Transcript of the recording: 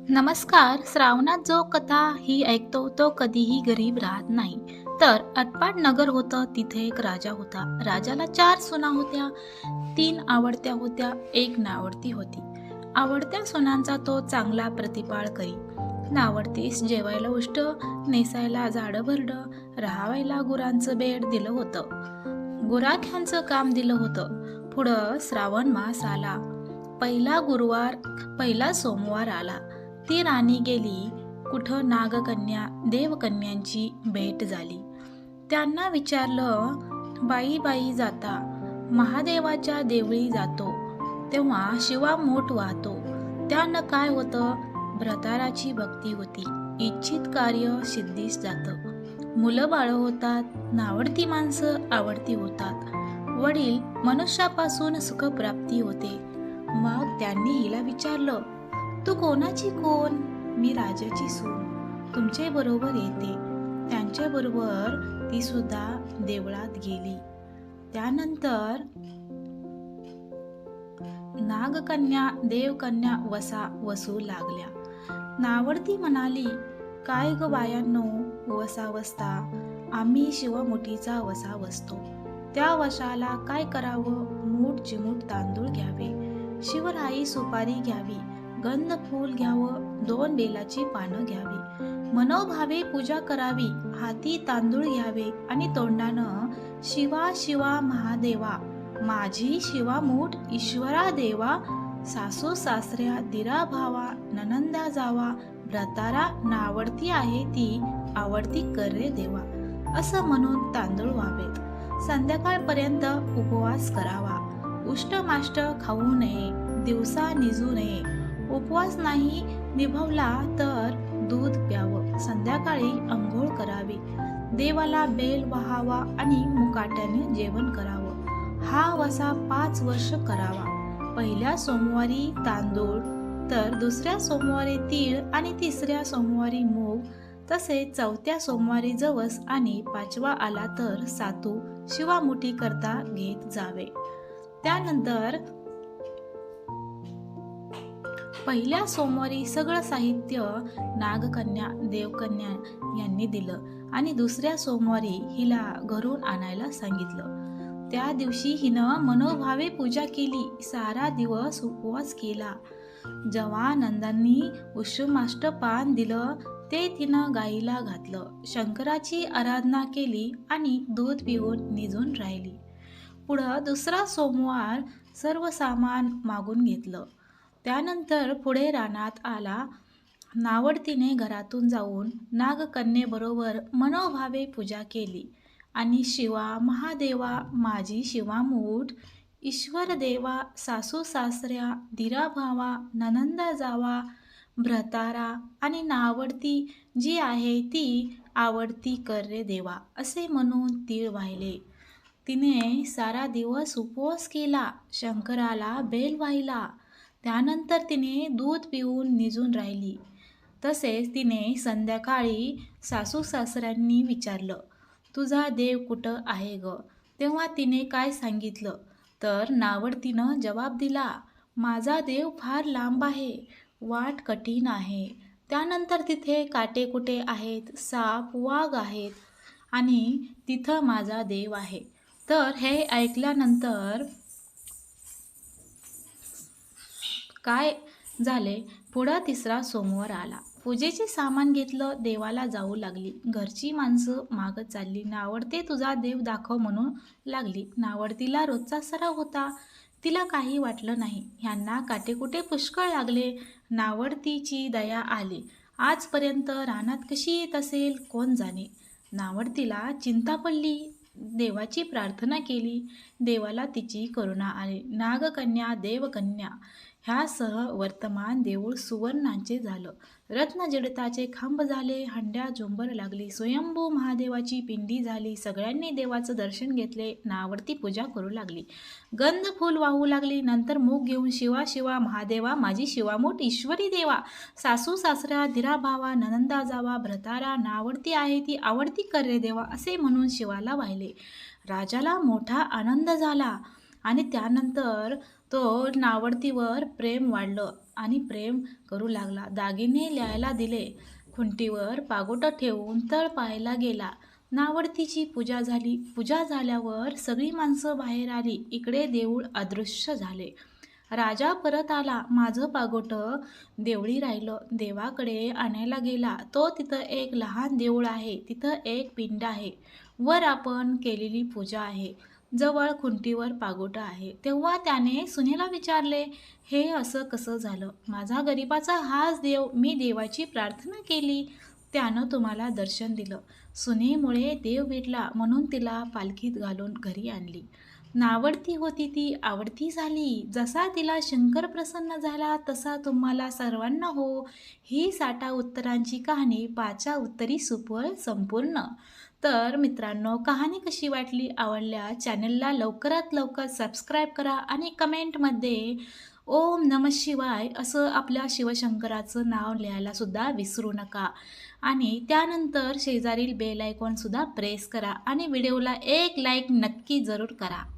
नमस्कार. श्रावणात जो कथा ही ऐकतो तो कधीही गरीब राहत नाही. तर अटपाट नगर होतं. तिथे एक राजा होता. राजाला 4 सुना होत्या. 3 आवडत्या होत्या, 1 नावडती होती. आवडत्या सुनांचा तो चांगला प्रतिपाळ करी. नावडतीस जेवायला उष्ट, नेसायला झाडं-भरडं, राहावायला गुरांचं बेड दिलं होतं. गुराख्यांचं काम दिलं होतं. पुढं श्रावण मास आला. पहिला सोमवार आला. ती राणी गेली. कुठं नागकन्या देवकन्यांची भेट झाली. त्यांना विचारलं, बाई बाई जाता महादेवाच्या देवळी जातो तेव्हा शिवा मोठ वाहतो. त्यानं काय होतं? भ्रताराची भक्ती होती. इच्छित कार्य सिद्धीस जातं. मुलं बाळ होतात. नावडती माणसं आवडती होतात. वडील मनुष्यापासून सुखप्राप्ती होते. मग त्यांनी हिला विचारलं, तू कोणाची कोण? मी राजाची सून. तुमचे बरोबर येते. त्यांच्या बरोबर ती सुद्धा देवळात गेली. त्यानंतर नागकन्या देवकन्या वसा वसू लागल्या. नावडती म्हणाली, काय ग बायांनो, वसा वसता? आम्ही शिवमुठीचा वसा वसतो. त्या वशाला काय करावं? मूठ चिमूट तांदूळ घ्यावे, शिवराई सुपारी घ्यावी, गंध फूल घ्यावं, 2 बेलाची पानं घ्यावी, मनोभावे पूजा करावी, हाती तांदूळ घ्यावे आणि तोंडानं शिवा शिवा महादेवा, माझी शिवामूठ ईश्वरा देवा, सासू सासऱ्या दिरा भावा, ननंदा जावा, भ्रतारा नावडती आहे ती, आवडती कर रे देवा, असं म्हणून तांदूळ व्हावेत. संध्याकाळपर्यंत उपवास करावा. उष्टमाष्ट खाऊ नये, दिवसा निजू नये. उपवास नाही निभवला तर दूध प्यावं. संध्याकाळी अंघोळ करावी. देवाला बेल वाहावा आणि मुकाट्याने जेवण करावं. हा वसा 5 वर्ष करावा. पहिल्या सोमवारी तांदूळ, तर दुसऱ्या सोमवारी तीळ आणि तिसऱ्या सोमवारी मूग, तसेच चौथ्या सोमवारी जवस आणि 5वा आला तर सातू शिवामुठी करता घेत जावे. त्यानंतर पहिल्या सोमवारी सगळं साहित्य नागकन्या देवकन्या यांनी दिलं आणि दुसऱ्या सोमवारी हिला घरून आणायला सांगितलं. त्या दिवशी हिनं मनोभावे पूजा केली. सारा दिवस उपवास केला. जेव्हा नंदांनी उष्माष्ट पान दिलं ते तिनं गाईला घातलं. शंकराची आराधना केली आणि दूध पिऊन निजून राहिली. पुढं दुसरा सोमवार सर्व सामान मागून घेतलं. त्यानंतर पुढे रानात आला. नावडतीने घरातून जाऊन नागकन्येबरोबर मनोभावे पूजा केली आणि शिवा महादेवा, माझी शिवामूठ ईश्वर देवा, सासू सासऱ्या दिरा भावा, ननंदा जावा, भ्रतारा आणि नावडती जी आहे ती आवडती कर रे देवा, असे म्हणून तीळ वाहिले. तिने सारा दिवस उपवास केला. शंकराला बेल वाहिला. त्यानंतर तिने दूध पिऊन निजून राहिली. तसेच तिने संध्याकाळी सासू सासऱ्यांनी विचारलं, तुझा देव कुठं आहे ग? तेव्हा तिने काय सांगितलं तर नावडतीनं जवाब दिला, माझा देव फार लांब आहे, वाट कठीण आहे. त्यानंतर तिथे काटेकुटे आहेत, साप वाघ आहेत आणि तिथं माझा देव आहे. तर हे ऐकल्यानंतर काय झाले? पुढं तिसरा सोमवार आला. पूजेचे सामान घेतलं. देवाला जाऊ लागली. घरची माणसं मागत चालली. नावडते तुझा देव दाखव म्हणून लागली. नावडतीला रोजचा सराव होता. तिला काही वाटलं नाही. ह्यांना काटेकुटे पुष्कळ लागले. नावडतीची दया आली. आजपर्यंत रानात कशी येत असेल कोण जाणे. नावडतीला चिंता पडली. देवाची प्रार्थना केली. देवाला तिची करुणा आली. नागकन्या देवकन्या ह्यासह वर्तमान देऊळ सुवर्णांचे झालं. रत्नजडिताचे खांब झाले. हंड्या झुंबर लागली. स्वयंभू महादेवाची पिंडी झाली. सगळ्यांनी देवाचं दर्शन घेतले. नावडती पूजा करू लागली. गंध फूल वाहू लागली. नंतर मूग घेऊन शिवा शिवा महादेवा, माझी शिवामूठ ईश्वरी देवा, सासू सासऱ्या दिरा भावा, ननंदा जावा, भ्रतारा नावडती आहे ती, आवडती कर रे देवा, असे म्हणून शिवाला वाहिले. राजाला मोठा आनंद झाला आणि त्यानंतर तो नावडतीवर प्रेम वाढलं आणि प्रेम करू लागला. दागिने न्यायला दिले. खुंटीवर पागोटं ठेवून तळ पाहायला गेला. नावडतीची पूजा झाली. पूजा झाल्यावर सगळी माणसं बाहेर आली. इकडे देऊळ अदृश्य झाले. राजा परत आला. माझं पागोटं देवळी राहिलं. देवाकडे आणायला गेला. तो तिथं एक लहान देऊळ आहे. तिथं एक पिंड आहे. वर आपण केलेली पूजा आहे. जवळ खुंटीवर पागोटं आहे. तेव्हा त्याने सुनेला विचारले, हे असं कसं झालं? माझा गरिबाचा हाच देव. मी देवाची प्रार्थना केली. त्यानं तुम्हाला दर्शन दिलं. सुनेमुळे देव भेटला म्हणून तिला पालखीत घालून घरी आणली. नावडती होती ती आवडती झाली. जसा तिला शंकर प्रसन्न झाला तसा तुम्हाला सर्वांना हो. ही 60 उत्तरांची कहाणी 5 उत्तरी सुपळ संपूर्ण. तर मित्रांनो, कहाणी कशी वाटली? आवडल्या चॅनलला लवकरात लवकर सबस्क्राईब करा आणि कमेंटमध्ये ओम नमः शिवाय असं आपल्या शिवशंकराचं नाव लिहायला सुद्धा विसरू नका. आणि त्यानंतर शेजारील बेल आयकॉन सुद्धा प्रेस करा आणि व्हिडिओला एक लाईक नक्की जरूर करा.